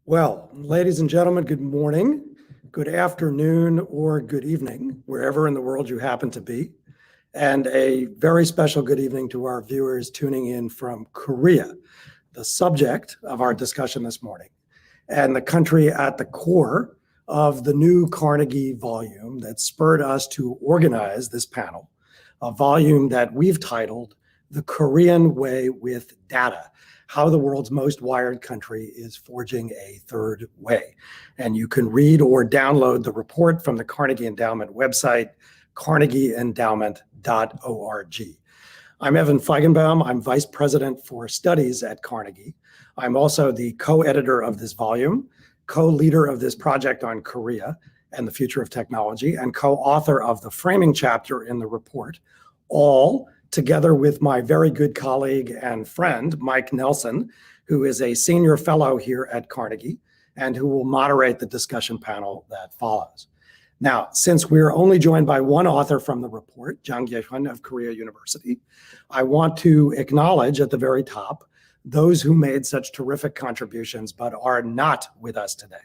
Well, ladies and gentlemen, good morning, good afternoon, or good evening, wherever in the world you happen to be. And a very special good evening to our viewers tuning in from Korea, the subject of our discussion this morning, and the country at the core of the new Carnegie volume that spurred us to organize this panel, a volume that we've titled The Korean Way with Data: How the World's Most Wired Country is Forging a Third Way. And you can read or download the report from the Carnegie Endowment website, carnegieendowment.org. I'm Evan Feigenbaum. I'm Vice President for Studies at Carnegie. I'm also the co-editor of this volume, co-leader of this project on Korea and the future of technology, and co-author of the framing chapter in the report, all together with my very good colleague and friend, Mike Nelson, who is a senior fellow here at Carnegie and who will moderate the discussion panel that follows. Now, since we're only joined by one author from the report, Jang Gyehyun of Korea University, I want to acknowledge at the very top those who made such terrific contributions but are not with us today.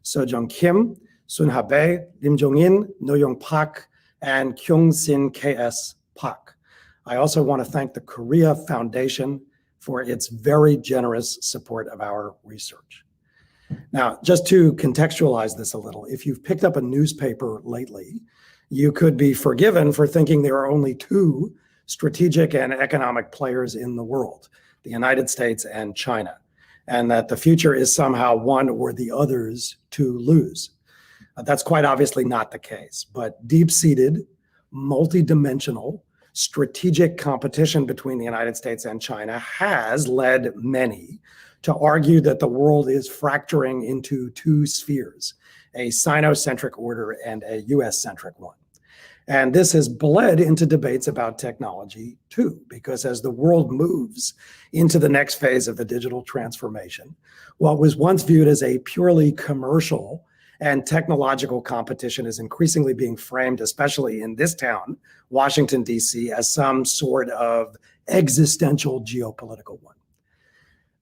Sojung Kim, Sun Ha-bae, Lim Jong-in, No-young Park, and Kyung-sin K.S. Park. I also want to thank the Korea Foundation for its very generous support of our research. Now, just to contextualize this a little, if you've picked up a newspaper lately, you could be forgiven for thinking there are only two strategic and economic players in the world, the United States and China, and that the future is somehow one or the others to lose. That's quite obviously not the case, but deep-seated, multidimensional, strategic competition between the United States and China has led many to argue that the world is fracturing into two spheres, a Sino-centric order and a US-centric one. And this has bled into debates about technology too, because as the world moves into the next phase of the digital transformation, what was once viewed as a purely commercial and technological competition is increasingly being framed, especially in this town, Washington, D.C., as some sort of existential geopolitical one.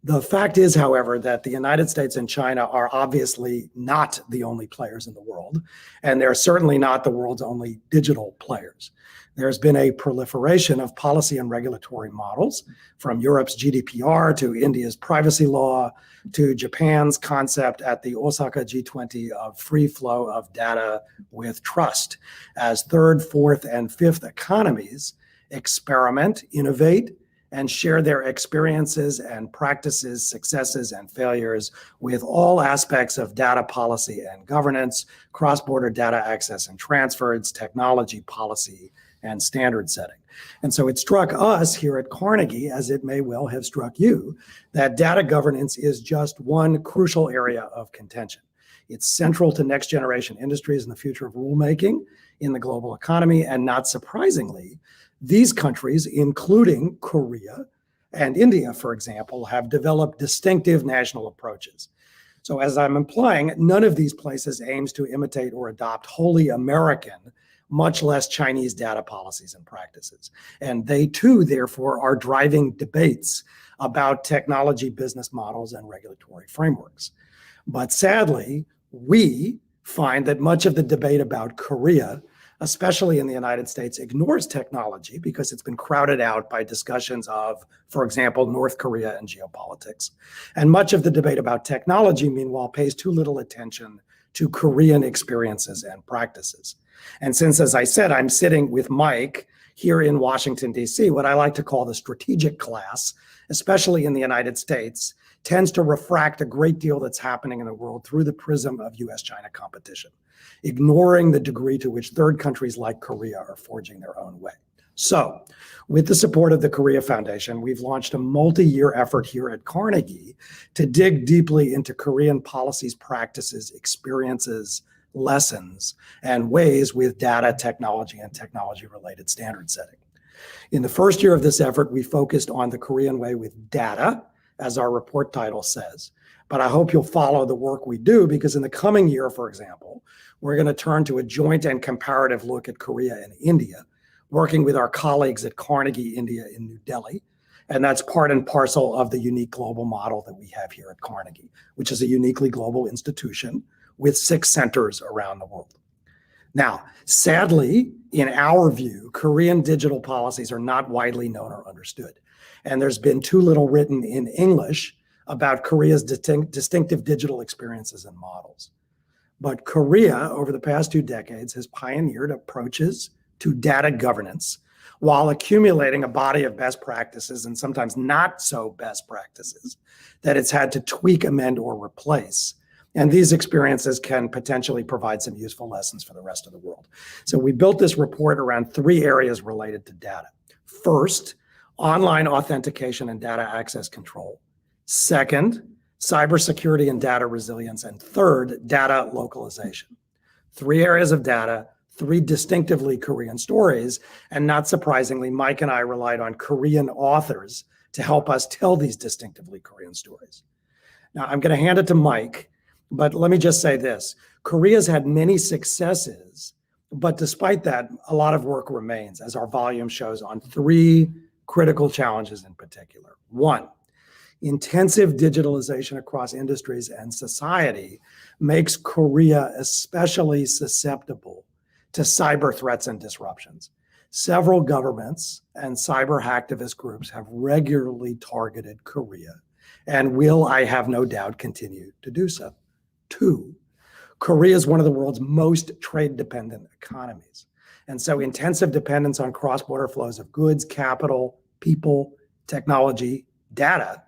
The fact is, however, that the United States and China are obviously not the only players in the world, and they're certainly not the world's only digital players. There's been a proliferation of policy and regulatory models, from Europe's GDPR to India's privacy law to Japan's concept at the Osaka G20 of free flow of data with trust, as third, fourth, and fifth economies experiment, innovate, and share their experiences and practices, successes and failures with all aspects of data policy and governance, cross-border data access and transfers, technology policy, and standard setting. And so it struck us here at Carnegie, as it may well have struck you, that data governance is just one crucial area of contention. It's central to next generation industries and the future of rulemaking in the global economy, and not surprisingly, these countries, including Korea and India, for example, have developed distinctive national approaches. So as I'm implying, none of these places aims to imitate or adopt wholly American, much less Chinese data policies and practices. And they too, therefore, are driving debates about technology business models and regulatory frameworks. But sadly, we find that much of the debate about Korea, especially in the United States, ignores technology because it's been crowded out by discussions of, for example, North Korea and geopolitics. And much of the debate about technology, meanwhile, pays too little attention to Korean experiences and practices. And since, as I said, I'm sitting with Mike here in Washington, D.C., what I like to call the strategic class, especially in the United States, tends to refract a great deal that's happening in the world through the prism of US-China competition, ignoring the degree to which third countries like Korea are forging their own way. So, with the support of the Korea Foundation, we've launched a multi-year effort here at Carnegie to dig deeply into Korean policies, practices, experiences, lessons, and ways with data, technology, and technology-related standard setting. In the first year of this effort, we focused on the Korean way with data, as our report title says. But I hope you'll follow the work we do, because in the coming year, for example, we're going to turn to a joint and comparative look at Korea and India, working with our colleagues at Carnegie India in New Delhi, And that's part and parcel of the unique global model that we have here at Carnegie, which is a uniquely global institution with 6 centers around the world. Now, sadly, in our view, Korean digital policies are not widely known or understood. And there's been too little written in English about Korea's distinctive digital experiences and models. But Korea, over the past 2 decades, has pioneered approaches to data governance while accumulating a body of best practices and sometimes not so best practices that it's had to tweak, amend, or replace. And these experiences can potentially provide some useful lessons for the rest of the world. So we built this report around 3 areas related to data. First, online authentication and data access control. Second, cybersecurity and data resilience. And third, data localization. 3 areas of data, 3 distinctively Korean stories. And not surprisingly, Mike and I relied on Korean authors to help us tell these distinctively Korean stories. Now, I'm going to hand it to Mike, but let me just say this. Korea's had many successes, but despite that, a lot of work remains, as our volume shows, on 3 critical challenges in particular. 1, intensive digitalization across industries and society makes Korea especially susceptible to cyber threats and disruptions. Several governments and cyber hacktivist groups have regularly targeted Korea and will, I have no doubt, continue to do so. 2, Korea is one of the world's most trade-dependent economies. And so intensive dependence on cross-border flows of goods, capital, people, technology, data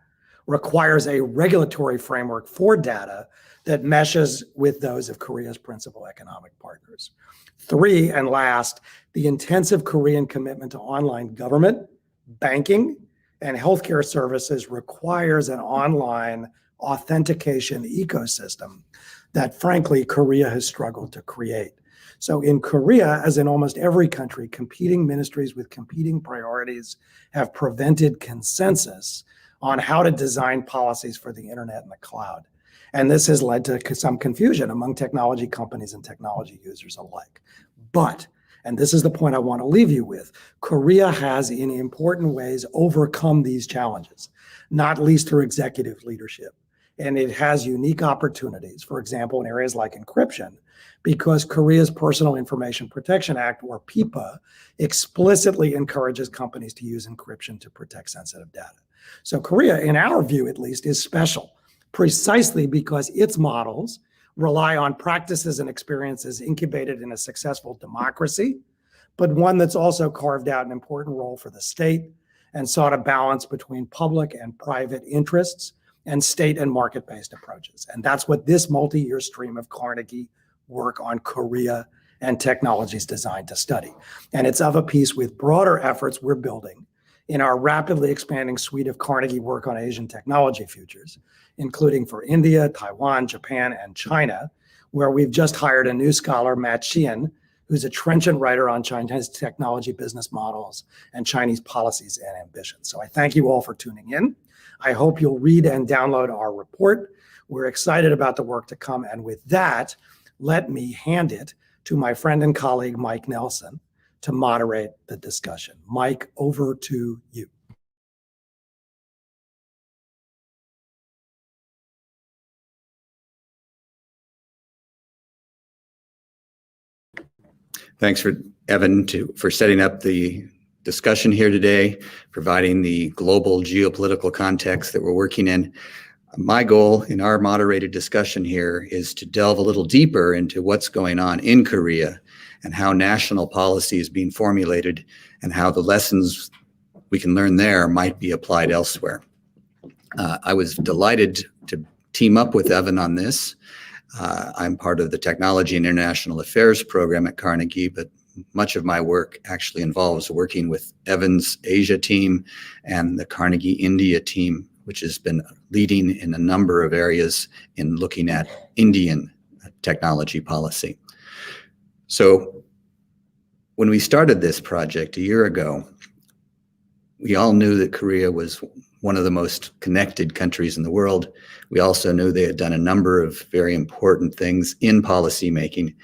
requires a regulatory framework for data that meshes with those of Korea's principal economic partners. 3, and last, the intensive Korean commitment to online government, banking, and healthcare services requires an online authentication ecosystem that, frankly, Korea has struggled to create. So in Korea, as in almost every country, competing ministries with competing priorities have prevented consensus on how to design policies for the internet and the cloud. And this has led to some confusion among technology companies and technology users alike. But, and this is the point I want to leave you with, Korea has in important ways overcome these challenges, not least through executive leadership. And it has unique opportunities, for example, in areas like encryption, because Korea's Personal Information Protection Act, or PIPA, explicitly encourages companies to use encryption to protect sensitive data. So Korea, in our view at least, is special, precisely because its models rely on practices and experiences incubated in a successful democracy, but one that's also carved out an important role for the state and sought a balance between public and private interests and state and market-based approaches. And that's what this multi-year stream of Carnegie work on Korea and technology is designed to study. And it's of a piece with broader efforts we're building in our rapidly expanding suite of Carnegie work on Asian technology futures, including for India, Taiwan, Japan, and China, where we've just hired a new scholar, Matt Sheehan, who's a trenchant writer on China's technology business models and Chinese policies and ambitions. So I thank you all for tuning in. I hope you'll read and download our report. We're excited about the work to come. And with that, let me hand it to my friend and colleague, Mike Nelson, to moderate the discussion. Mike, over to you. Thanks for Evan for setting up the discussion here today, providing the global geopolitical context that we're working in. My goal in our moderated discussion here is to delve a little deeper into what's going on in Korea and how national policy is being formulated and how the lessons we can learn there might be applied elsewhere. I was delighted to team up with Evan on this. I'm part of the Technology and International Affairs program at Carnegie, but much of my work actually involves working with Evan's Asia team and the Carnegie India team, which has been leading in a number of areas in looking at Indian technology policy. So when we started this project a year ago, we all knew that Korea was one of the most connected countries in the world. We also knew they had done a number of very important things in policymaking,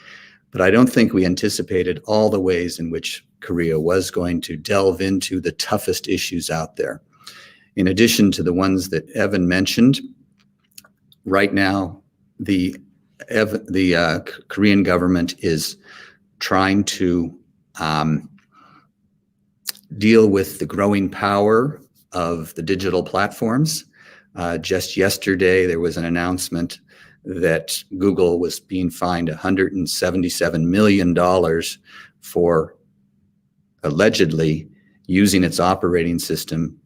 but I don't think we anticipated all the ways in which Korea was going to delve into the toughest issues out there. In addition to the ones that Evan mentioned, right now, the Korean government is trying to deal with the growing power of the digital platforms. Just yesterday, there was an announcement that Google was being fined $177 million for allegedly using its operating system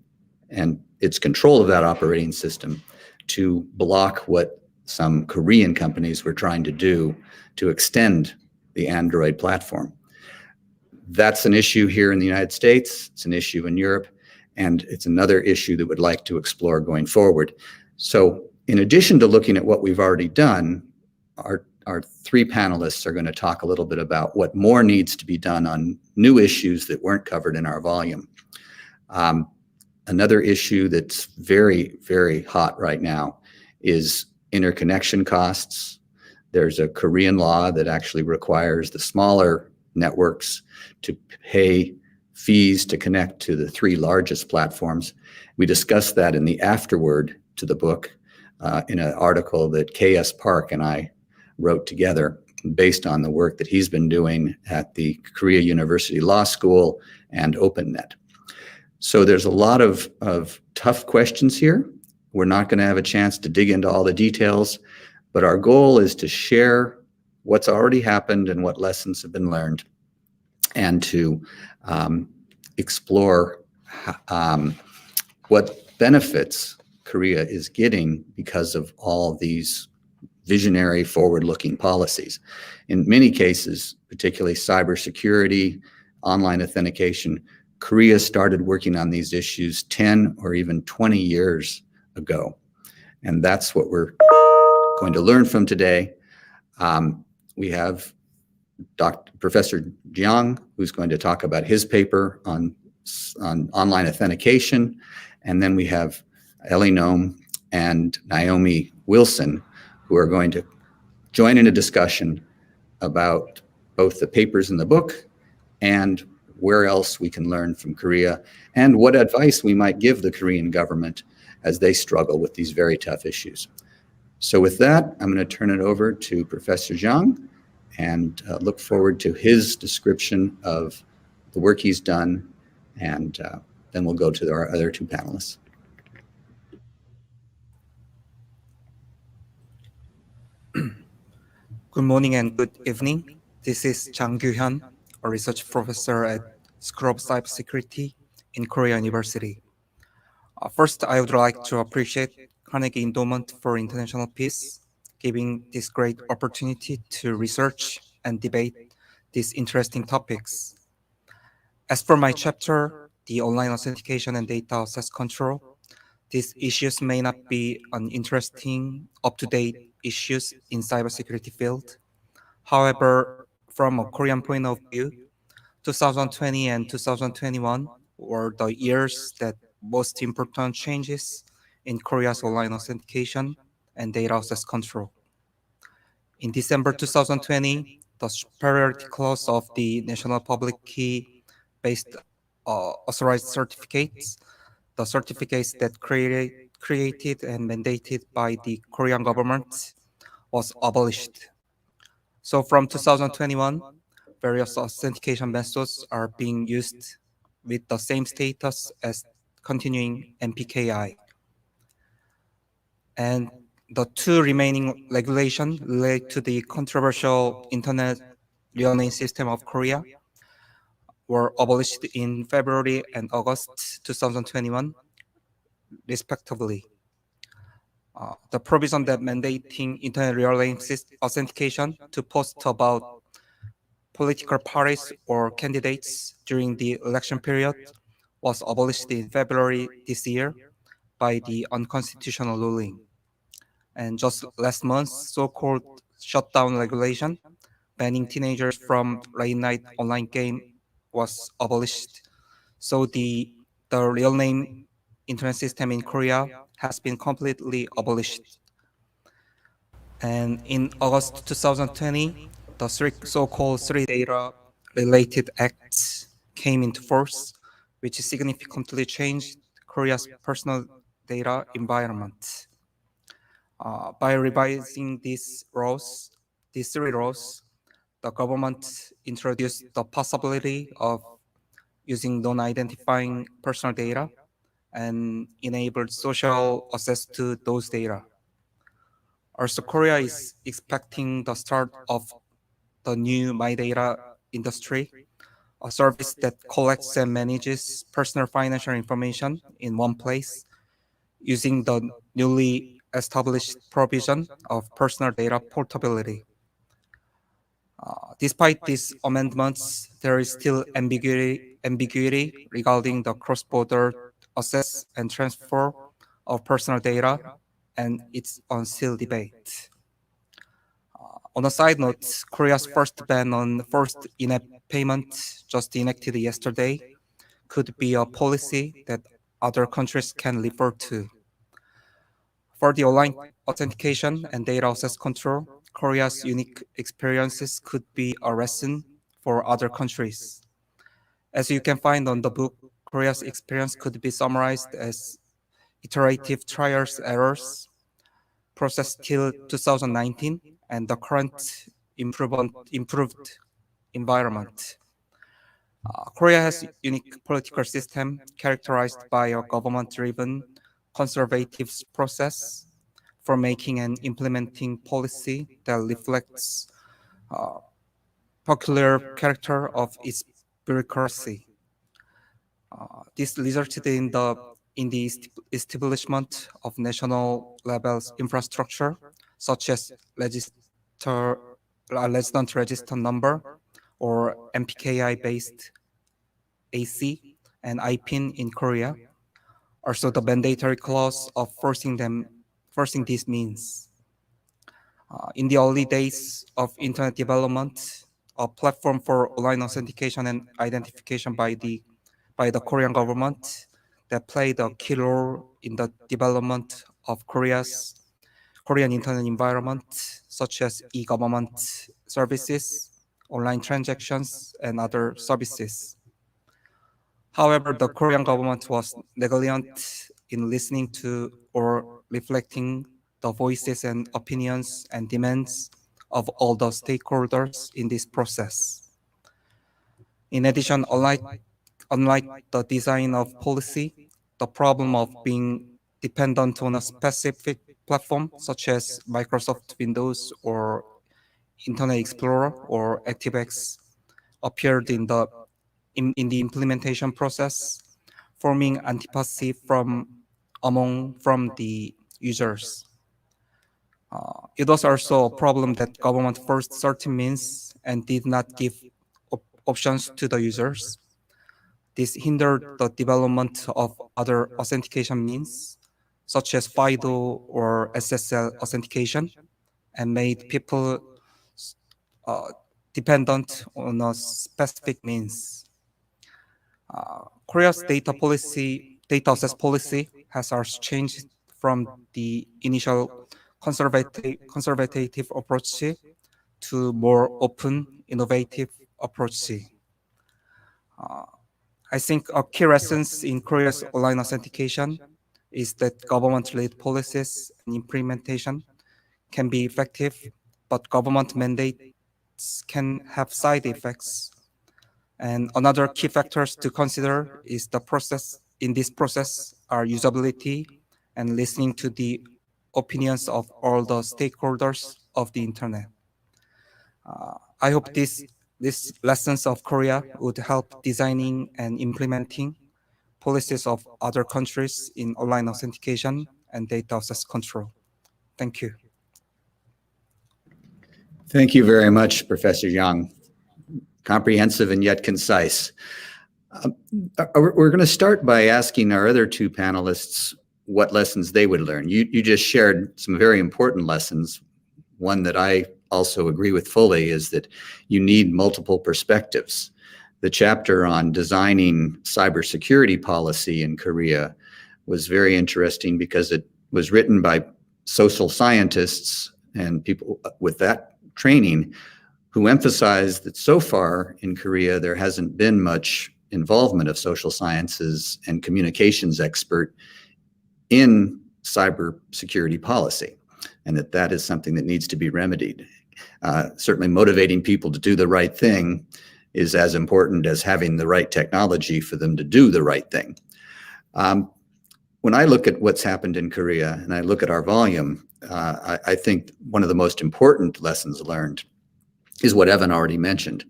and its control of that operating system to block what some Korean companies were trying to do to extend the Android platform. That's an issue here in the United States, it's an issue in Europe, and it's another issue that we'd like to explore going forward. So in addition to looking at what we've already done, our three panelists are going to talk a little bit about what more needs to be done on new issues that weren't covered in our volume. Another issue that's very, very hot right now is interconnection costs. There's a Korean law that actually requires the smaller networks to pay fees to connect to the three largest platforms. We discussed that in the afterword to the book in an article that K.S. Park and I wrote together based on the work that he's been doing at the Korea University Law School and OpenNet. So there's a lot of tough questions here. We're not going to have a chance to dig into all the details, but our goal is to share what's already happened and what lessons have been learned, and to explore what benefits Korea is getting because of all these visionary, forward-looking policies. In many cases, particularly cybersecurity, online authentication, Korea started working on these issues 10 or even 20 years ago. And that's what we're going to learn from today. We have Professor Jang, who's going to talk about his paper on online authentication. And then we have Eli Noam and Naomi Wilson, who are going to join in a discussion about both the papers in the book and where else we can learn from Korea and what advice we might give the Korean government as they struggle with these very tough issues. So with that, I'm going to turn it over to Professor Jang and look forward to his description of the work he's done, and then we'll go to our other two panelists. Good morning and good evening. This is Jang Gyehyun, a research professor at School of Cybersecurity in Korea University. First, I would like to appreciate Carnegie Endowment for International Peace, giving this great opportunity to research and debate these interesting topics. As for my chapter, the online authentication and data access control, these issues may not be uninteresting, up-to-date issues in cybersecurity field. However, from a Korean point of view, 2020 and 2021 were the years that most important changes in Korea's online authentication and data access control. In December 2020, the superiority clause of the National Public Key-based authorized certificates, the certificates that created and mandated by the Korean government, was abolished. So from 2021, various authentication methods are being used with the same status as continuing MPKI. And the two remaining regulations relate to the controversial Internet real name system of Korea were abolished in February and August 2021, respectively. The provision that mandating Internet real name authentication to post about political parties or candidates during the election period was abolished in February this year by the unconstitutional ruling. And just last month, so-called shutdown regulation banning teenagers from late-night online game was abolished. So the real name internet system in Korea has been completely abolished. And in August 2020, the so-called three data-related acts came into force, which significantly changed Korea's personal data environment. By revising these three laws, the government introduced the possibility of using non-identifying personal data and enabled social access to those data. Also, Korea is expecting the start of the new My Data industry, a service that collects and manages personal financial information in one place using the newly established provision of personal data portability. Despite these amendments, there is still ambiguity regarding the cross-border access and transfer of personal data, and it's on still debate. On a side note, Korea's first ban on first in-app payment, just enacted yesterday, could be a policy that other countries can refer to. For the online authentication and data access control, Korea's unique experiences could be a lesson for other countries. As you can find on the book, Korea's experience could be summarized as iterative trials errors, process till 2019, and the current improved environment. Korea has a unique political system characterized by a government-driven conservative process for making and implementing policy that reflects peculiar character of its bureaucracy. This resulted in the establishment of national level infrastructure, such as resident register number or MPKI-based AC and IPIN in Korea. Also, the mandatory clause of forcing these means. In the early days of internet development, a platform for online authentication and identification by the Korean government that played a key role in the development of Korean internet environment, such as e-government services, online transactions, and other services. However, the Korean government was negligent in listening to or reflecting the voices and opinions and demands of all the stakeholders in this process. In addition, unlike the design of policy, the problem of being dependent on a specific platform, such as Microsoft Windows or Internet Explorer or ActiveX, appeared in the implementation process, forming antipathy from the users. It was also a problem that government forced certain means and did not give options to the users. This hindered the development of other authentication means, such as FIDO or SSL authentication, and made people dependent on a specific means. Korea's data access policy has also changed from the initial conservative approach to more open, innovative approach. I think a key essence in Korea's online authentication is that government-led policies and implementation can be effective, but government mandates can have side effects. And another key factors to consider is the process. In this process are usability and listening to the opinions of all the stakeholders of the internet. I hope these lessons of Korea would help designing and implementing policies of other countries in online authentication and data access control. Thank you. Thank you very much, Professor Jang. Comprehensive and yet concise. We're going to start by asking our other two panelists what lessons they would learn. You just shared some very important lessons. One that I also agree with fully is that you need multiple perspectives. The chapter on designing cybersecurity policy in Korea was very interesting because it was written by social scientists and people with that training who emphasized that so far in Korea there hasn't been much involvement of social sciences and communications expert in cybersecurity policy, and that is something that needs to be remedied. Certainly motivating people to do the right thing is as important as having the right technology for them to do the right thing. When I look at what's happened in Korea and I look at our volume, I think one of the most important lessons learned is what Evan already mentioned.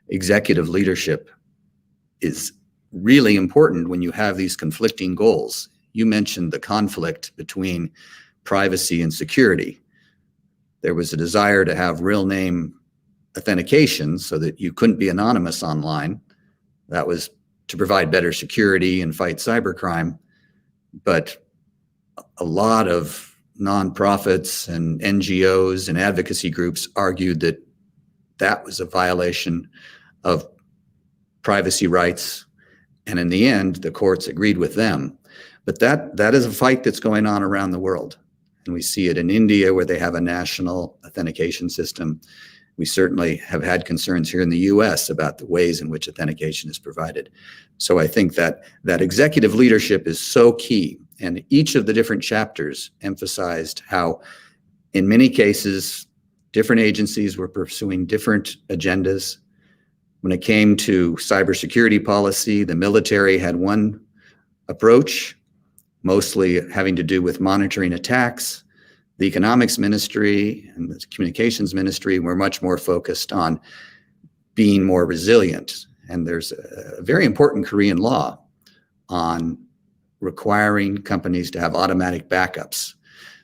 Executive leadership is really important when you have these conflicting goals. You mentioned the conflict between privacy and security. There was a desire to have real name authentication so that you couldn't be anonymous online. That was to provide better security and fight cybercrime. But a lot of nonprofits and NGOs and advocacy groups argued that that was a violation of privacy rights. And in the end, the courts agreed with them. But that is a fight that's going on around the world. And we see it in India, where they have a national authentication system. We certainly have had concerns here in the US about the ways in which authentication is provided. So I think that executive leadership is so key. And each of the different chapters emphasized how, in many cases, different agencies were pursuing different agendas. When it came to cybersecurity policy, the military had one approach, mostly having to do with monitoring attacks. The economics ministry and the communications ministry were much more focused on being more resilient. And there's a very important Korean law on requiring companies to have automatic backups.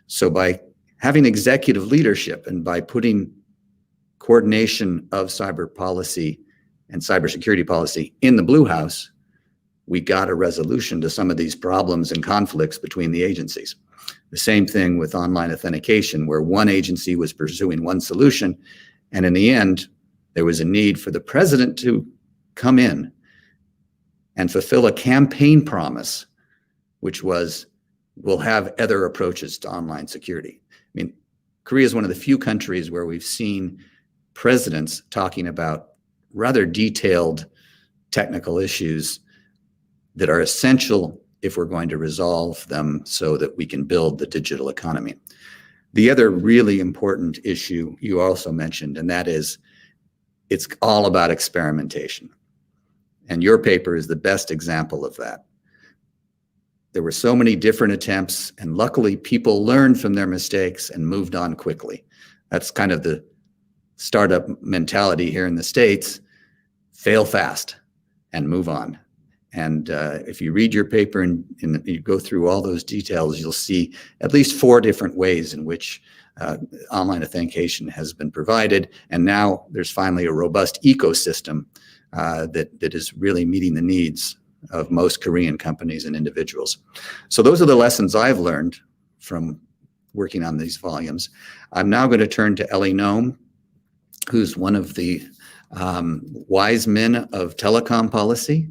So by having executive leadership and by putting coordination of cyber policy and cybersecurity policy in the Blue House, we got a resolution to some of these problems and conflicts between the agencies. The same thing with online authentication, where one agency was pursuing one solution, and in the end, there was a need for the president to come in and fulfill a campaign promise, which was, we'll have other approaches to online security. I mean, Korea is one of the few countries where we've seen presidents talking about rather detailed technical issues that are essential if we're going to resolve them so that we can build the digital economy. The other really important issue you also mentioned, and that is, it's all about experimentation. And your paper is the best example of that. There were so many different attempts, and luckily people learned from their mistakes and moved on quickly. That's kind of the startup mentality here in the States: fail fast and move on. And if you read your paper and you go through all those details, you'll see at least 4 different ways in which online authentication has been provided. And now there's finally a robust ecosystem that is really meeting the needs of most Korean companies and individuals. So those are the lessons I've learned from working on these volumes. I'm now going to turn to Eli Noam, who's one of the wise men of telecom policy.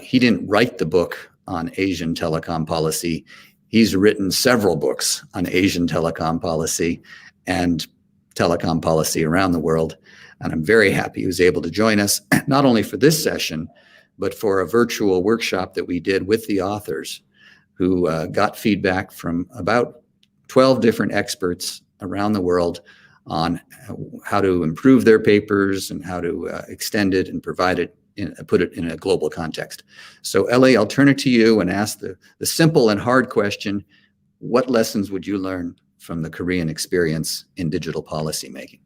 He didn't write the book on Asian telecom policy. He's written several books on Asian telecom policy and telecom policy around the world. And I'm very happy he was able to join us, not only for this session, but for a virtual workshop that we did with the authors, who got feedback from about 12 different experts around the world on how to improve their papers and how to extend it and provide it, put it in a global context. So Eli, I'll turn it to you and ask the simple and hard question: what lessons would you learn from the Korean experience in digital policy making?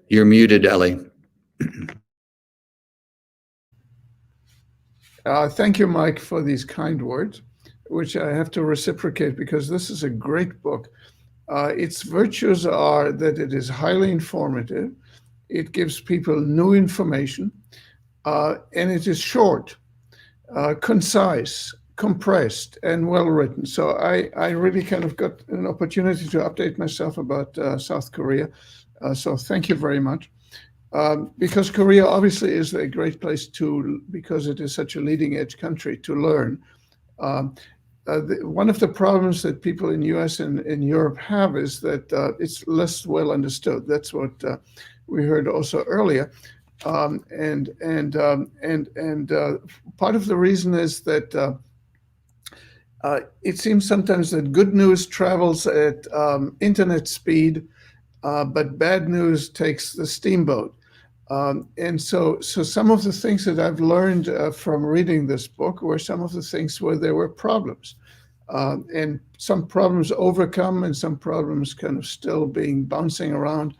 You're muted, Eli. Thank you, Mike, for these kind words, which I have to reciprocate because this is a great book. Its virtues are that it is highly informative, it gives people new information, and it is short, concise, compressed, and well written. So I really kind of got an opportunity to update myself about South Korea. So thank you very much. Because Korea obviously is a great place because it is such a leading edge country to learn. one of the problems that people in US and in Europe have is that it's less well understood. That's what we heard also earlier. Part of the reason is that it seems sometimes that good news travels at internet speed, but bad news takes the steamboat. So some of the things that I've learned from reading this book were some of the things where there were problems. And some problems overcome and some problems kind of still being bouncing around.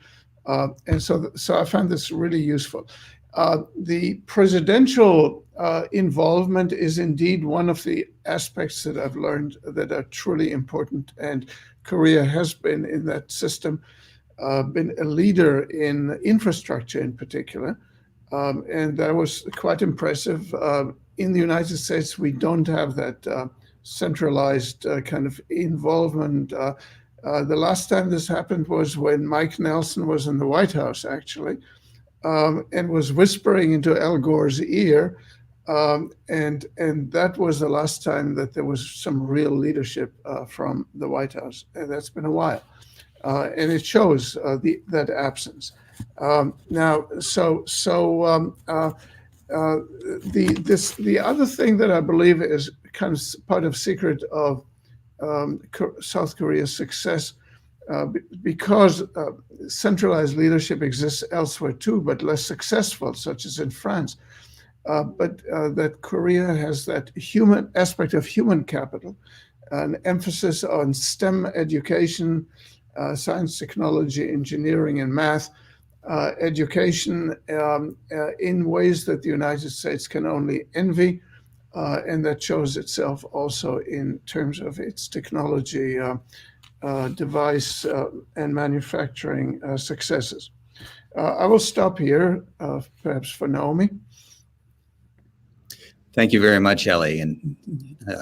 So I found this really useful. The presidential involvement is indeed one of the aspects that I've learned that are truly important. And Korea has been in that system, been a leader in infrastructure in particular. And that was quite impressive. In the United States, we don't have that centralized kind of involvement. The last time this happened was when Mike Nelson was in the White House, actually, and was whispering into Al Gore's ear. And that was the last time that there was some real leadership from the White House. And that's been a while. And it shows that absence. The other thing that I believe is kind of part of secret of South Korea's success, because centralized leadership exists elsewhere too, but less successful, such as in France. But that Korea has that human aspect of human capital, an emphasis on STEM education, science, technology, engineering, and math, education in ways that the United States can only envy. And that shows itself also in terms of its technology, device, and manufacturing successes. I will stop here, perhaps for Naomi. Thank you very much, Eli. And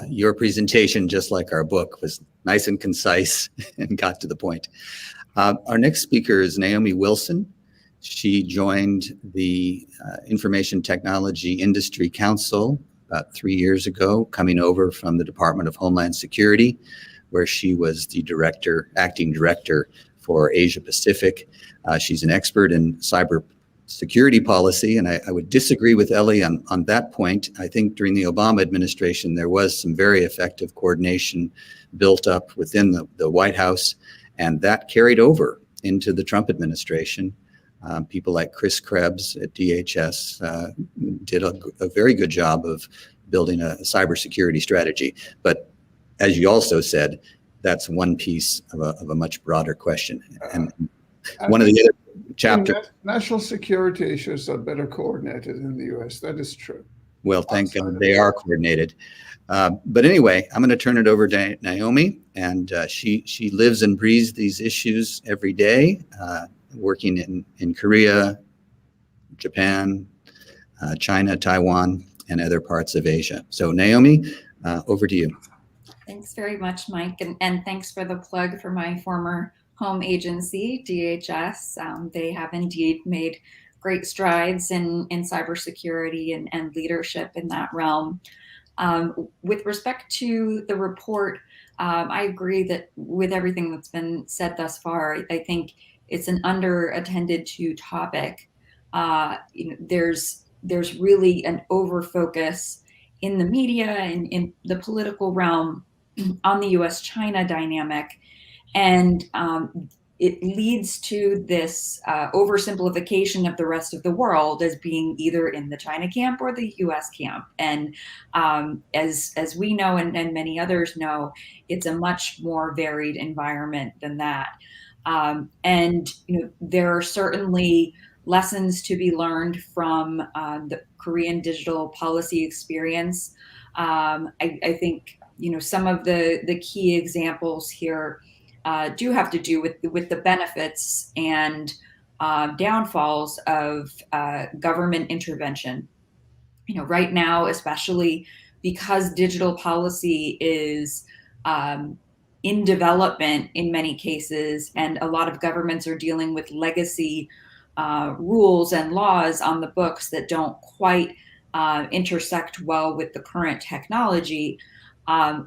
your presentation, just like our book, was nice and concise and got to the point. Our next speaker is Naomi Wilson. She joined the Information Technology Industry Council about 3 years ago, coming over from the Department of Homeland Security, where she was the acting director for Asia Pacific. She's an expert in cybersecurity policy, and I would disagree with Eli on that point. I think during the Obama administration, there was some very effective coordination built up within the White House, and that carried over into the Trump administration. People like Chris Krebs at DHS did a very good job of building a cybersecurity strategy. But as you also said, that's one piece of a much broader question. And one of the other chapters. National security issues are better coordinated in the US. That is true. Well, thank God they are coordinated. But anyway, I'm going to turn it over to Naomi, and she lives and breathes these issues every day, working in Korea, Japan, China, Taiwan, and other parts of Asia. So Naomi, over to you. Thanks very much, Mike, and thanks for the plug for my former home agency, DHS. They have indeed made great strides in cybersecurity and leadership in that realm. With respect to the report, I agree that with everything that's been said thus far, I think it's an under-attended to topic. There's really an over-focus in the media and in the political realm on the US-China dynamic. And it leads to this oversimplification of the rest of the world as being either in the China camp or the US camp. And as we know, and many others know, it's a much more varied environment than that. And there are certainly lessons to be learned from the Korean digital policy experience. I think some of the key examples here do have to do with the benefits and downfalls of government intervention. Right now, especially because digital policy is in development in many cases, and a lot of governments are dealing with legacy rules and laws on the books that don't quite intersect well with the current technology.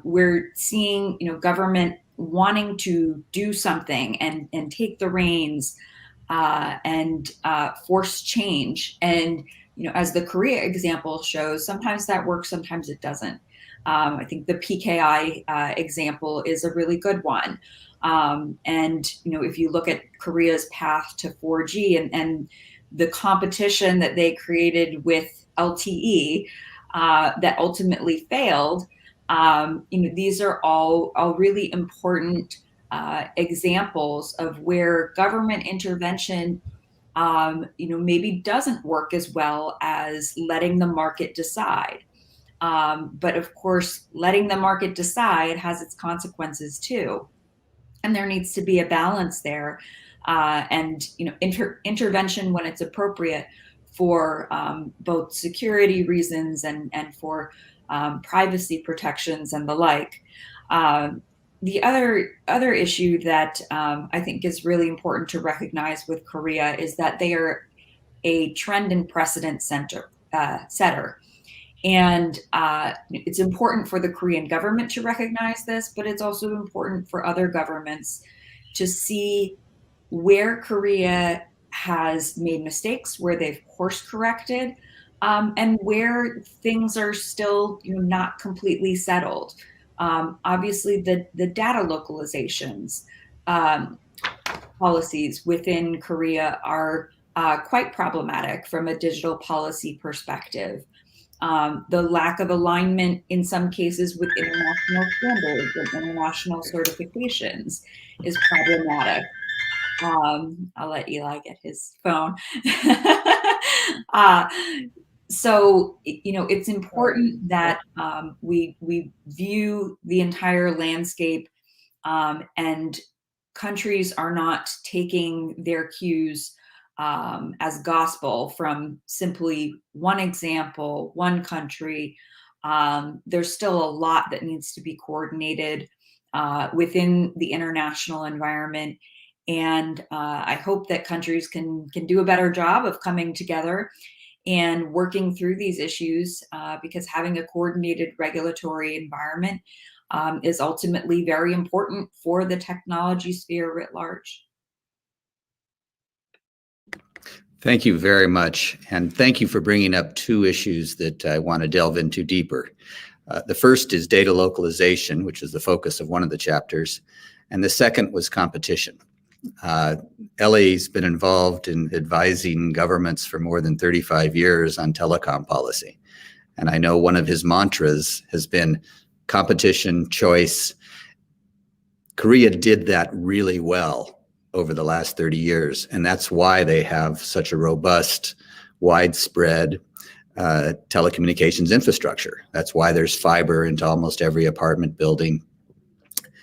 We're seeing, government wanting to do something and take the reins and force change. And, as the Korea example shows, sometimes that works, sometimes it doesn't. I think the PKI example is a really good one. And, if you look at Korea's path to 4G and the competition that they created with LTE that ultimately failed, these are all really important examples of where government intervention, maybe doesn't work as well as letting the market decide. But of course, letting the market decide has its consequences too. And there needs to be a balance there. And intervention when it's appropriate for both security reasons and for privacy protections and the like. The other issue that I think is really important to recognize with Korea is that they are a trend and precedent setter. And it's important for the Korean government to recognize this, but it's also important for other governments to see where Korea has made mistakes, where they've course corrected, and where things are still not completely settled. Obviously, the data localizations policies within Korea are quite problematic from a digital policy perspective. The lack of alignment in some cases with international standards and international certifications is problematic. I'll let Eli get his phone. So, it's important that we view the entire landscape, and countries are not taking their cues as gospel from simply one example, one country. There's still a lot that needs to be coordinated within the international environment. And I hope that countries can do a better job of coming together and working through these issues, because having a coordinated regulatory environment is ultimately very important for the technology sphere writ large. Thank you very much. And thank you for bringing up two issues that I want to delve into deeper. The first is data localization, which is the focus of one of the chapters. And the second was competition. Eli's been involved in advising governments for more than 35 years on telecom policy. And I know one of his mantras has been competition, choice. Korea did that really well over the last 30 years. And that's why they have such a robust, widespread telecommunications infrastructure. That's why there's fiber into almost every apartment building.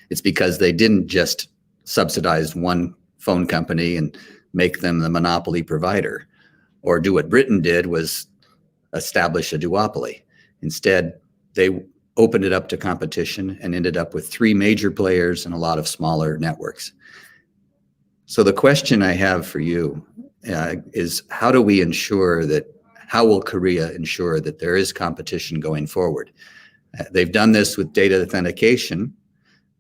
It's because they didn't just subsidize one phone company and make them the monopoly provider, or do what Britain did, was establish a duopoly. Instead, they opened it up to competition and ended up with three major players and a lot of smaller networks. So the question I have for you is, how will Korea ensure that there is competition going forward? They've done this with data authentication.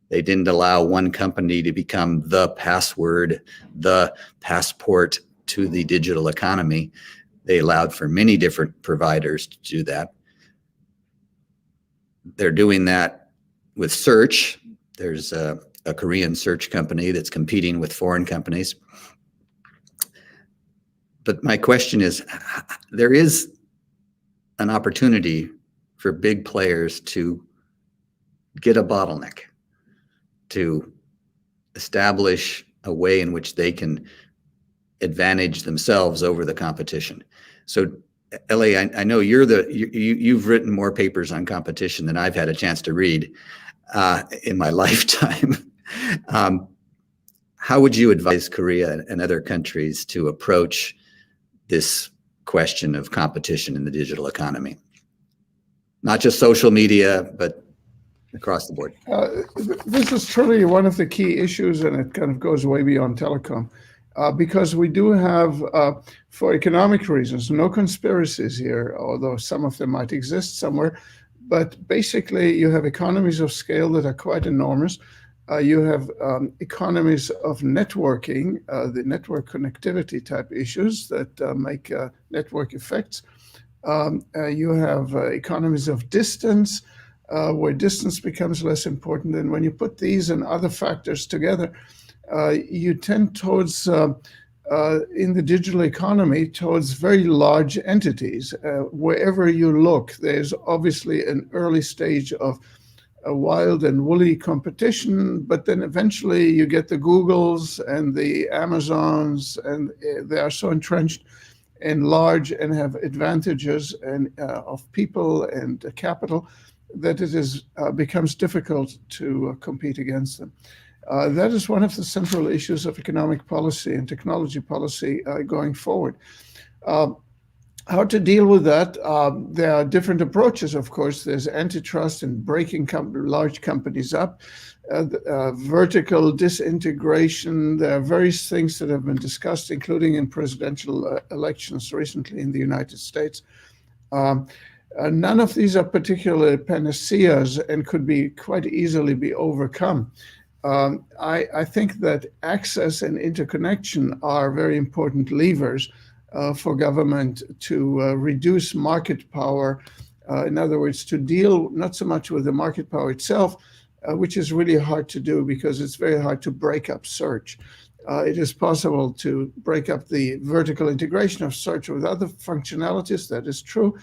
They didn't allow one company to become the password, the passport to the digital economy. They allowed for many different providers to do that. They're doing that with search. There's a Korean search company that's competing with foreign companies. But my question is, there is an opportunity for big players to get a bottleneck, to establish a way in which they can advantage themselves over the competition. So, Eli, I know you've written more papers on competition than I've had a chance to read in my lifetime. How would you advise Korea and other countries to approach this question of competition in the digital economy? Not just social media, but across the board. This is truly one of the key issues, and it kind of goes way beyond telecom, because we do have, for economic reasons, no conspiracies here, although some of them might exist somewhere, But basically, you have economies of scale that are quite enormous. You have economies of networking, the network connectivity type issues that make network effects. You have economies of distance, where distance becomes less important. And when you put these and other factors together, you tend towards, in the digital economy, towards very large entities. Wherever you look, there's obviously an early stage of a wild and woolly competition, but then eventually you get the Googles and the Amazons, and they are so entrenched and large and have advantages and of people and capital that it is becomes difficult to compete against them. That is one of the central issues of economic policy and technology policy going forward. How to deal with that? There are different approaches, of course. There's antitrust and breaking large companies up, vertical disintegration. There are various things that have been discussed, including in presidential elections recently in the United States. None of these are particularly panaceas and could be quite easily be overcome. I think that access and interconnection are very important levers for government to reduce market power. In other words, to deal not so much with the market power itself, which is really hard to do because it's very hard to break up search. It is possible to break up the vertical integration of search with other functionalities, that is true,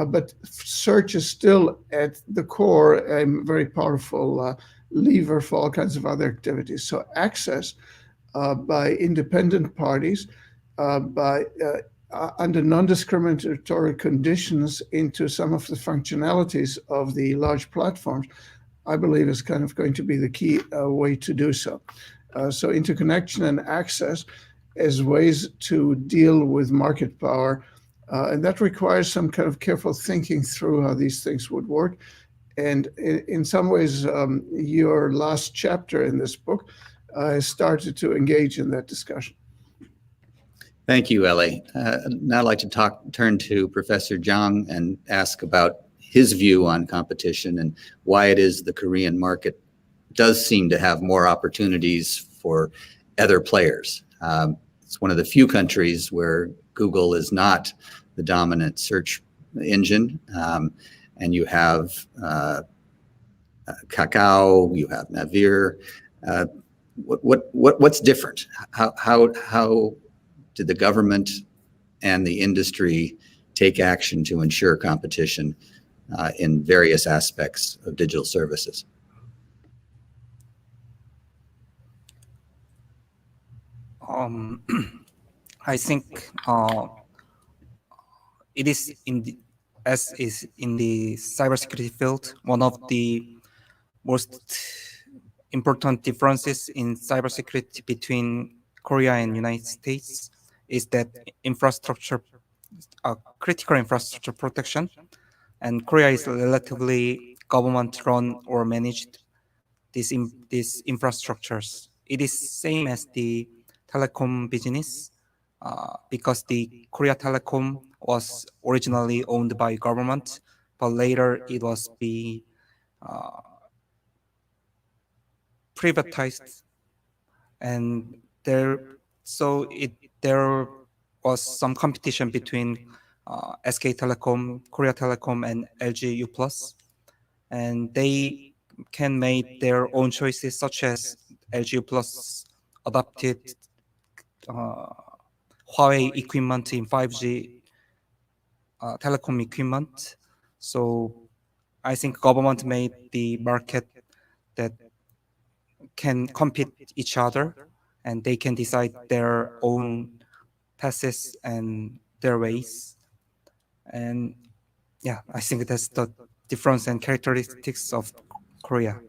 but search is still at the core a very powerful lever for all kinds of other activities. So access by independent parties, under non-discriminatory conditions into some of the functionalities of the large platforms, I believe is kind of going to be the key way to do so. So interconnection and access as ways to deal with market power. And that requires some kind of careful thinking through how these things would work. And in some ways, your last chapter in this book has started to engage in that discussion. Thank you, Eli. Now I'd like to turn to Professor Jang and ask about his view on competition and why it is the Korean market does seem to have more opportunities for other players. It's one of the few countries where Google is not the dominant search engine, and you have Kakao, you have Naver. What's different? How did the government and the industry take action to ensure competition in various aspects of digital services? I think it is as is in the cybersecurity field, one of the most important differences in cybersecurity between Korea and United States is that critical infrastructure protection, and Korea is relatively government-run or managed these infrastructures. It is same as the telecom business, because the Korea Telecom was originally owned by government, but later it was privatized, and there was some competition between SK Telecom, Korea Telecom, and LG U+, and they can make their own choices, such as LG U+ adopted Huawei equipment in 5G telecom equipment. So I think government made the market that can compete each other, and they can decide their own paths and their ways. And yeah, I think that's the difference and characteristics of Korea.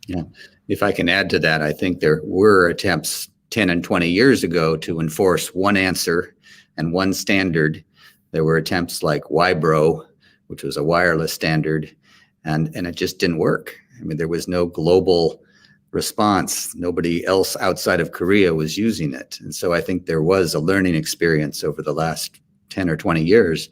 Yeah, if I can add to that, I think there were attempts 10 and 20 years ago to enforce one answer and one standard. There were attempts like Wibro, which was a wireless standard, and it just didn't work. I mean, there was no global response. Nobody else outside of Korea was using it. And so I think there was a learning experience over the last 10 or 20 years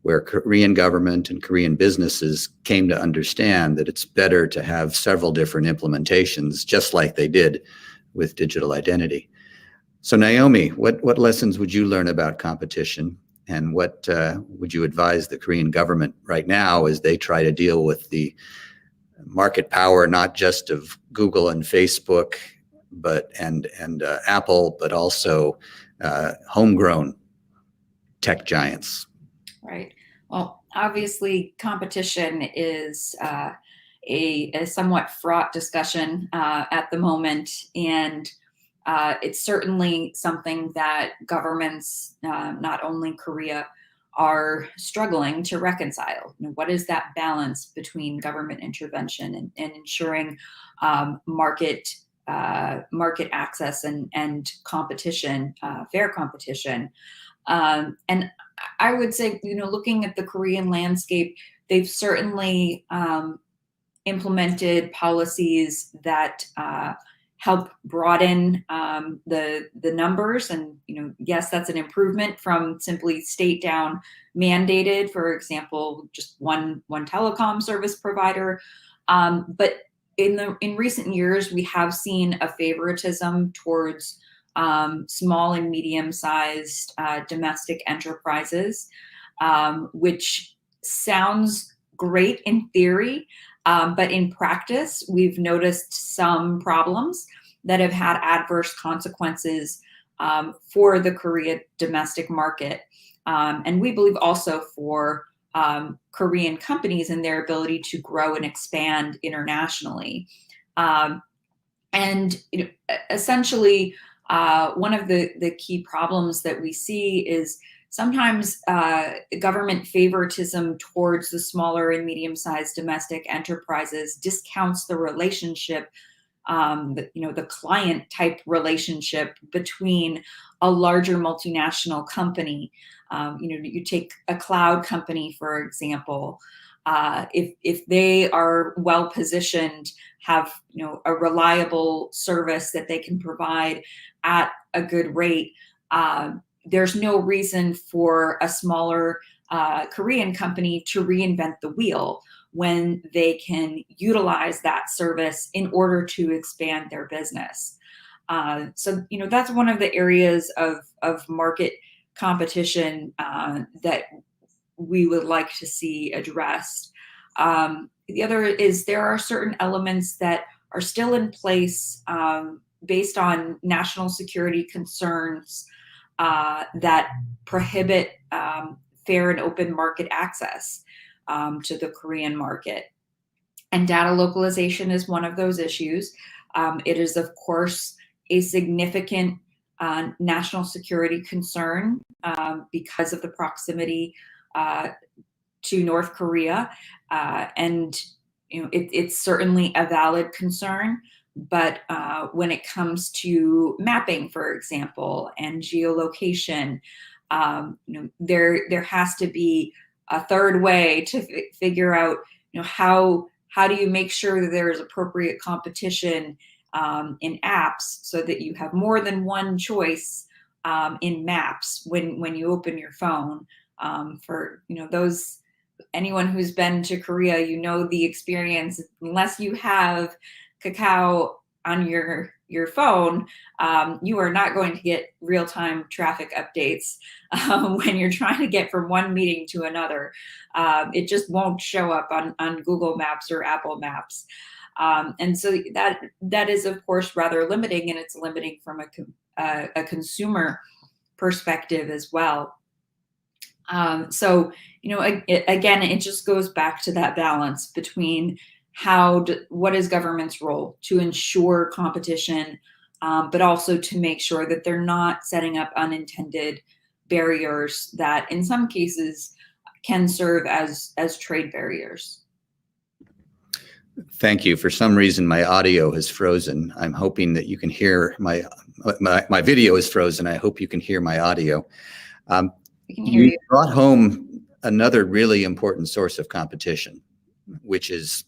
where Korean government and Korean businesses came to understand that it's better to have several different implementations, just like they did with digital identity. So Naomi, what lessons would you learn about competition, and what would you advise the Korean government right now as they try to deal with the market power, not just of Google and Facebook, and Apple, but also homegrown tech giants? Right. Well, obviously, competition is a somewhat fraught discussion at the moment, and it's certainly something that governments, not only Korea, are struggling to reconcile. What is that balance between government intervention and ensuring market access and competition, fair competition? And I would say, looking at the Korean landscape, they've certainly implemented policies that help broaden the numbers. And, yes, that's an improvement from simply state down mandated, for example, just one telecom service provider. But in recent years, we have seen a favoritism towards small and medium-sized domestic enterprises, which sounds great in theory, but in practice, we've noticed some problems that have had adverse consequences for the Korea domestic market. And we believe also for Korean companies and their ability to grow and expand internationally. And essentially, one of the key problems that we see is sometimes government favoritism towards the smaller and medium-sized domestic enterprises discounts the relationship, the client type relationship between a larger multinational company. You take a cloud company, for example. If they are well positioned, have a reliable service that they can provide at a good rate, there's no reason for a smaller Korean company to reinvent the wheel when they can utilize that service in order to expand their business. So that's one of the areas of market competition that we would like to see addressed. The other is there are certain elements that are still in place based on national security concerns that prohibit fair and open market access to the Korean market. And data localization is one of those issues. It is, of course, a significant national security concern because of the proximity to North Korea. And it's certainly a valid concern. But when it comes to mapping, for example, and geolocation, there has to be a third way to figure out, how do you make sure that there is appropriate competition in apps so that you have more than one choice in maps when you open your phone. For anyone who's been to Korea, the experience. Unless you have Kakao on your phone, you are not going to get real-time traffic updates when you're trying to get from one meeting to another. It just won't show up on Google Maps or Apple Maps. And so that is, of course, rather limiting, and it's limiting from a consumer perspective as well. So, again, it just goes back to that balance between what is government's role to ensure competition, but also to make sure that they're not setting up unintended barriers that in some cases can serve as trade barriers. Thank you. For some reason, my audio has frozen. I'm hoping that you can hear my video is frozen. I hope you can hear my audio. We can hear you. Brought home another really important source of competition, which is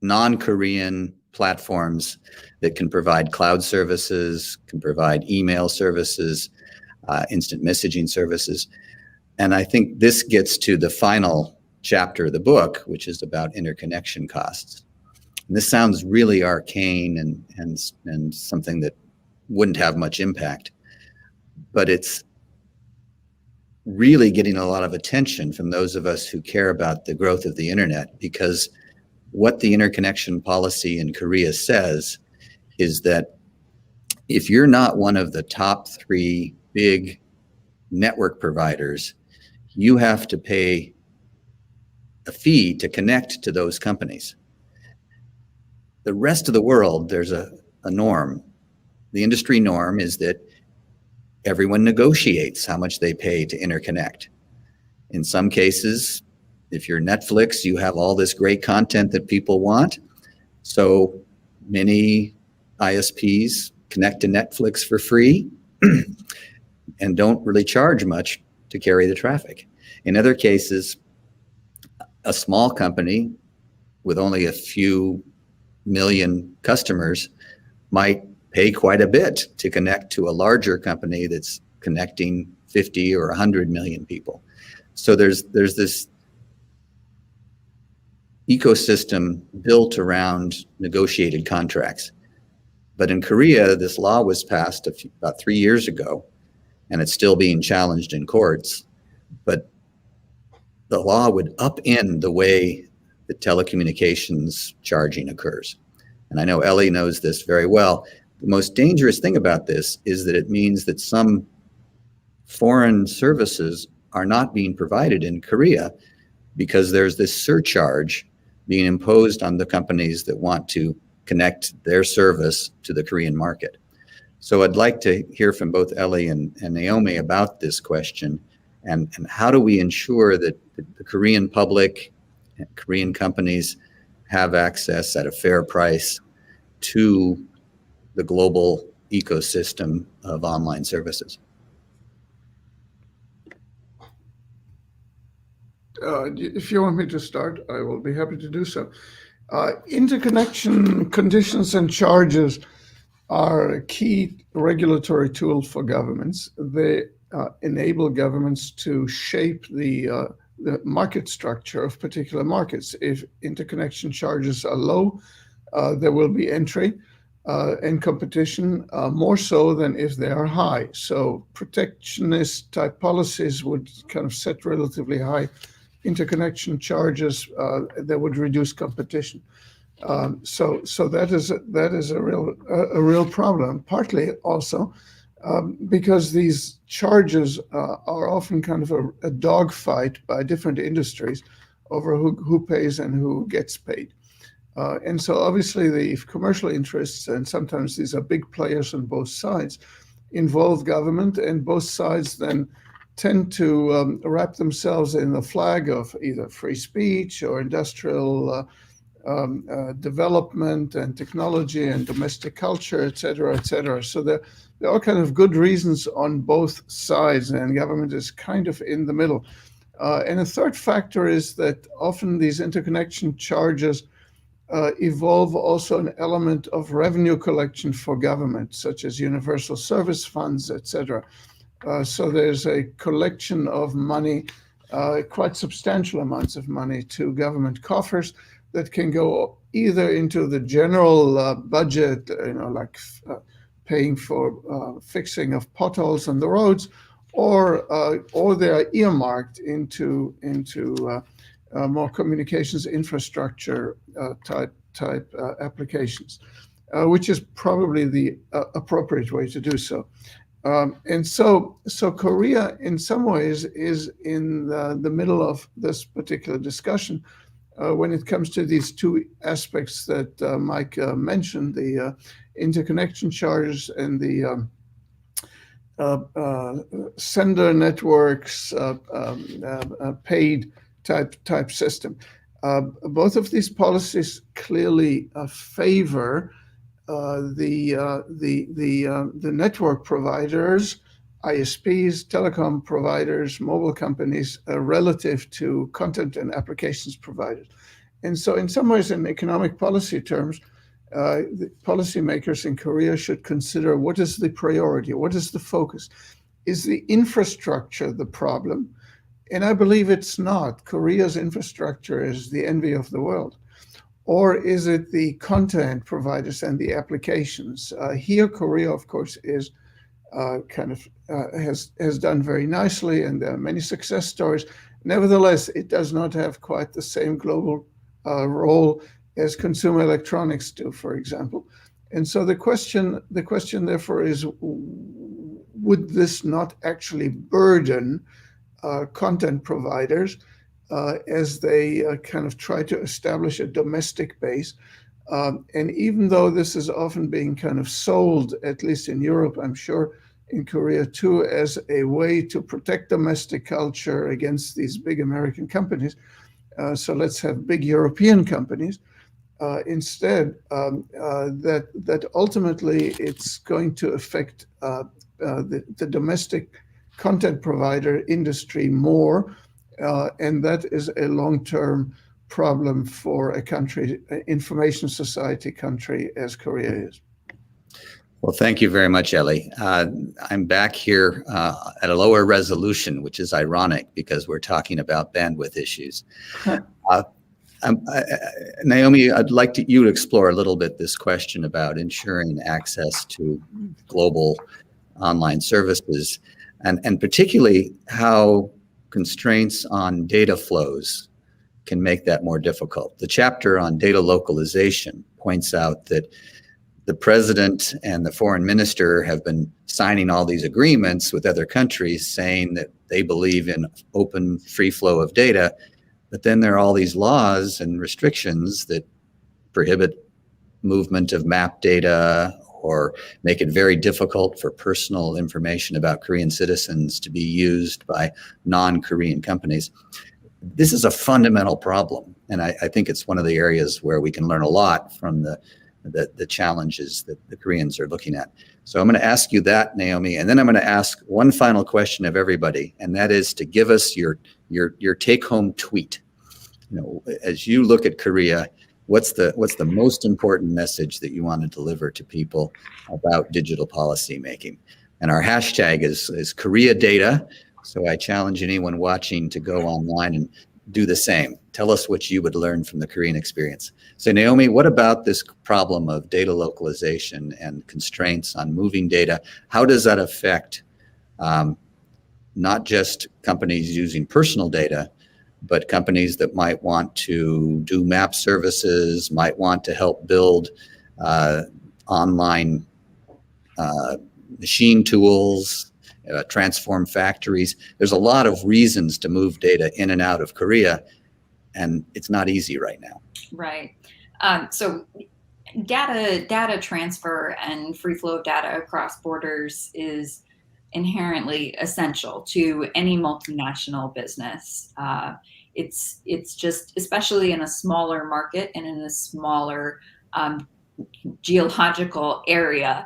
non-Korean platforms that can provide cloud services, can provide email services, instant messaging services. And I think this gets to the final chapter of the book, which is about interconnection costs. And this sounds really arcane and something that wouldn't have much impact, but it's really getting a lot of attention from those of us who care about the growth of the internet, because what the interconnection policy in Korea says is that if you're not one of the top 3 big network providers, you have to pay a fee to connect to those companies. The rest of the world, there's a norm. The industry norm is that everyone negotiates how much they pay to interconnect. In some cases, if you're Netflix, you have all this great content that people want. So many ISPs connect to Netflix for free and don't really charge much to carry the traffic. In other cases, a small company with only a few million customers might pay quite a bit to connect to a larger company that's connecting 50 or 100 million people. So there's this ecosystem built around negotiated contracts. But in Korea, this law was passed about 3 years ago, and it's still being challenged in courts. But the law would upend the way that telecommunications charging occurs. And I know Eli knows this very well. The most dangerous thing about this is that it means that some foreign services are not being provided in Korea because there's this surcharge being imposed on the companies that want to connect their service to the Korean market. So I'd like to hear from both Eli and Naomi about this question, and how do we ensure that the Korean public and Korean companies have access at a fair price to the global ecosystem of online services? If you want me to start, I will be happy to do so. Interconnection conditions and charges are a key regulatory tool for governments. They enable governments to shape the market structure of particular markets. If interconnection charges are low, there will be entry and competition, more so than if they are high. So protectionist type policies would kind of set relatively high interconnection charges that would reduce competition. So that is a real problem. Partly also because these charges are often kind of a dogfight by different industries over who pays and who gets paid. And so obviously the commercial interests, and sometimes these are big players on both sides, involve government, and both sides then tend to wrap themselves in the flag of either free speech or industrial development and technology and domestic culture, et cetera, et cetera. So there are all kind of good reasons on both sides, and government is kind of in the middle. And a third factor is that often these interconnection charges evolve also an element of revenue collection for government, such as universal service funds, et cetera. So there's a collection of money, quite substantial amounts of money, to government coffers that can go either into the general budget, like paying for fixing of potholes on the roads, or they are earmarked into more communications infrastructure type applications, which is probably the appropriate way to do so. And so Korea, in some ways, is in the middle of this particular discussion when it comes to these two aspects that Mike mentioned, the interconnection charges and the sender networks paid type system. Both of these policies clearly favor the network providers, ISPs, telecom providers, mobile companies, relative to content and applications providers. And so in some ways, in economic policy terms, the policymakers in Korea should consider what is the priority, what is the focus. Is the infrastructure the problem? And I believe it's not. Korea's infrastructure is the envy of the world. Or is it the content providers and the applications? Here, Korea, of course, is has done very nicely, and there are many success stories. Nevertheless, it does not have quite the same global role as consumer electronics do, for example. And so the question therefore is, would this not actually burden content providers as they kind of try to establish a domestic base? And even though this is often being kind of sold, at least in Europe, I'm sure in Korea too, as a way to protect domestic culture against these big American companies, so let's have big European companies. Instead, that ultimately it's going to affect the domestic content provider industry more, and that is a long-term problem for a country, information society country as Korea is. Well, thank you very much, Eli. I'm back here at a lower resolution, which is ironic because we're talking about bandwidth issues. Naomi, I'd like you to explore a little bit this question about ensuring access to global online services, and particularly how constraints on data flows can make that more difficult. The chapter on data localization points out that the president and the foreign minister have been signing all these agreements with other countries saying that they believe in open, free flow of data. But then there are all these laws and restrictions that prohibit movement of map data or make it very difficult for personal information about Korean citizens to be used by non-Korean companies. This is a fundamental problem. And I think it's one of the areas where we can learn a lot from the challenges that the Koreans are looking at. So I'm going to ask you that, Naomi, and then I'm going to ask one final question of everybody, and that is to give us your take-home tweet. You know, as you look at Korea, what's the most important message that you want to deliver to people about digital policy making? And our hashtag is Korea Data. So I challenge anyone watching to go online and do the same. Tell us what you would learn from the Korean experience. So Naomi, what about this problem of data localization and constraints on moving data? How does that affect not just companies using personal data, but companies that might want to do map services, might want to help build online machine tools, transform factories? There's a lot of reasons to move data in and out of Korea, and it's not easy right now. Right. So data transfer and free flow of data across borders is inherently essential to any multinational business. It's just, especially in a smaller market and in a smaller geological area,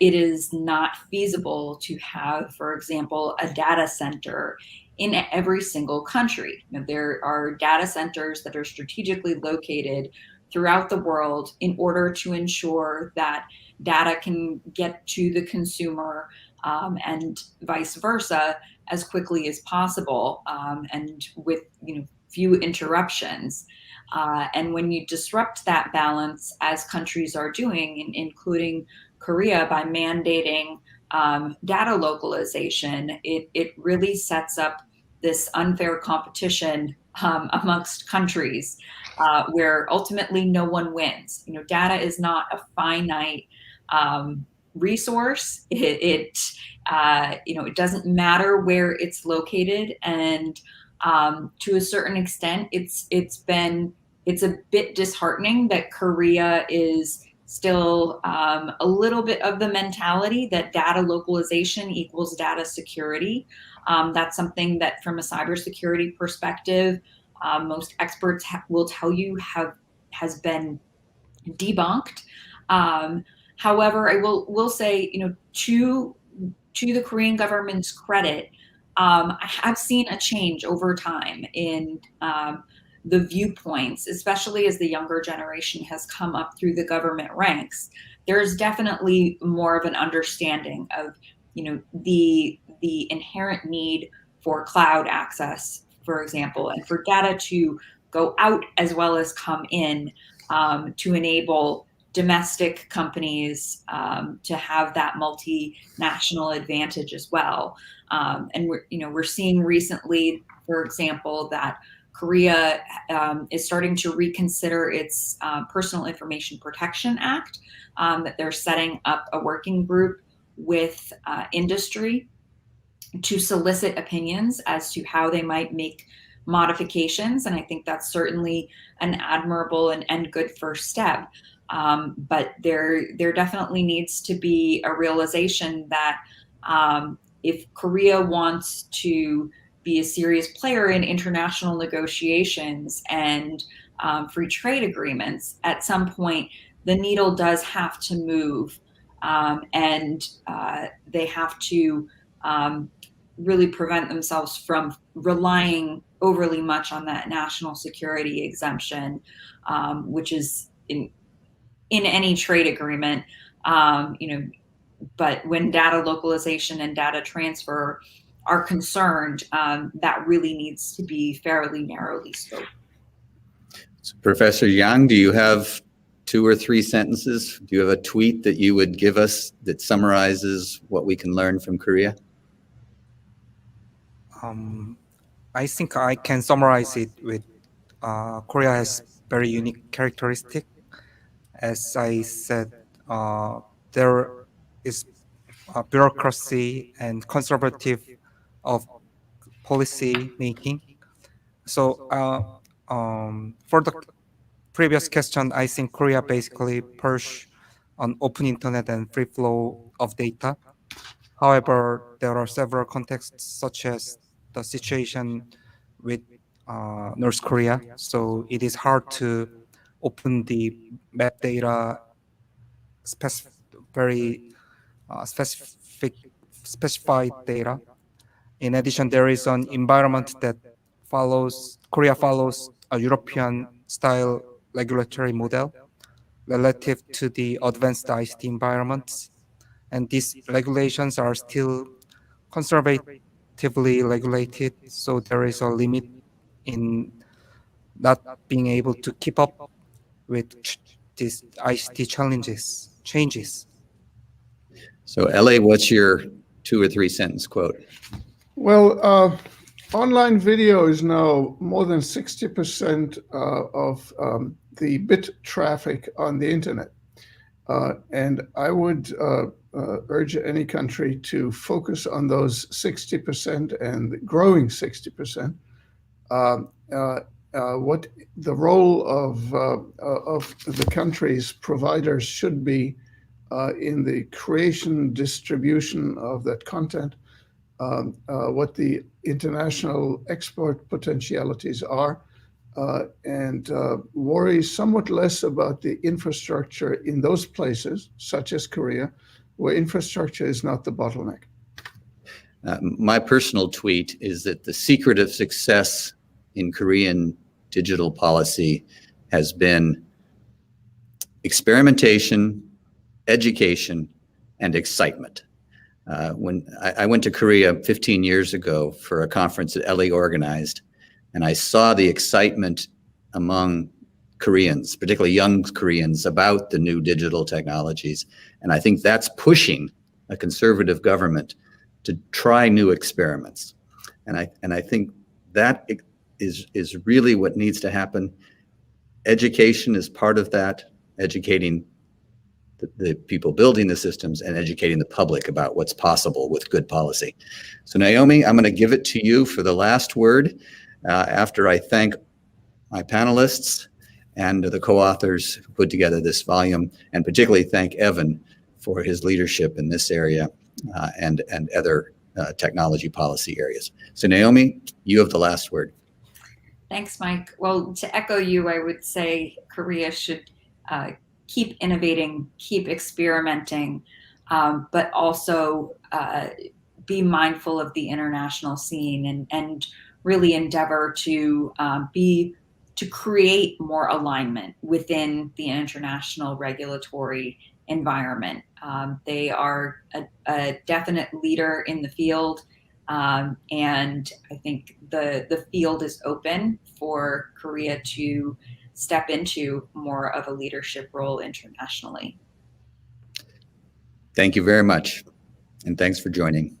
it is not feasible to have, for example, a data center in every single country. You know, there are data centers that are strategically located throughout the world in order to ensure that data can get to the consumer and vice versa as quickly as possible, and with few interruptions. And when you disrupt that balance, as countries are doing, including Korea, by mandating data localization, it really sets up this unfair competition amongst countries where ultimately no one wins. Data is not a finite resource. It doesn't matter where it's located, and to a certain extent, it's a bit disheartening that Korea is still a little bit of the mentality that data localization equals data security. That's something that, from a cybersecurity perspective, most experts will tell you has been debunked. However, I will say, to the Korean government's credit, I have seen a change over time in the viewpoints, especially as the younger generation has come up through the government ranks. There's definitely more of an understanding of, the inherent need for cloud access, for example, and for data to go out as well as come in, to enable domestic companies to have that multinational advantage as well. And we're seeing recently, for example, that Korea is starting to reconsider its Personal Information Protection Act, that they're setting up a working group with industry to solicit opinions as to how they might make modifications. And I think that's certainly an admirable and good first step. But there definitely needs to be a realization that if Korea wants to be a serious player in international negotiations and free trade agreements, at some point the needle does have to move, and they have to really prevent themselves from relying overly much on that national security exemption, which is in any trade agreement. But when data localization and data transfer are concerned, that really needs to be fairly narrowly scoped. So Professor Yang, do you have 2 or 3 sentences? Do you have a tweet that you would give us that summarizes what we can learn from Korea? I think I can summarize it with Korea has very unique characteristic. As I said, there is bureaucracy and conservative of policy making. So for the previous question, I think Korea basically push on open internet and free flow of data. However, there are several contexts, such as the situation with North Korea. So it is hard to open the map data, very specified data. In addition, there is an environment that Korea follows a European style regulatory model relative to the advanced ICT environments. And these regulations are still conservatively regulated, so there is a limit in not being able to keep up with these ICT changes. So LA, what's your 2 or 3 sentence quote? Well, online video is now more than 60% of the bit traffic on the internet. And I would urge any country to focus on those 60% and growing 60%. What the role of the country's providers should be in the creation, distribution of that content, what the international export potentialities are, and worry somewhat less about the infrastructure in those places, such as Korea, where infrastructure is not the bottleneck. My personal tweet is that the secret of success in Korean digital policy has been experimentation, education, and excitement. When I went to Korea 15 years ago for a conference that Eli organized, and I saw the excitement among Koreans, particularly young Koreans, about the new digital technologies. And I think that's pushing a conservative government to try new experiments. And I think that is really what needs to happen. Education is part of that, educating the people building the systems and educating the public about what's possible with good policy. So Naomi, I'm going to give it to you for the last word after I thank my panelists and the co-authors who put together this volume, and particularly thank Evan for his leadership in this area and other technology policy areas. So Naomi, you have the last word. Thanks, Mike. Well, to echo you, I would say Korea should keep innovating, keep experimenting, but also be mindful of the international scene and really endeavor to create more alignment within the international regulatory environment. They are a definite leader in the field. And I think the field is open for Korea to step into more of a leadership role internationally. Thank you very much, and thanks for joining.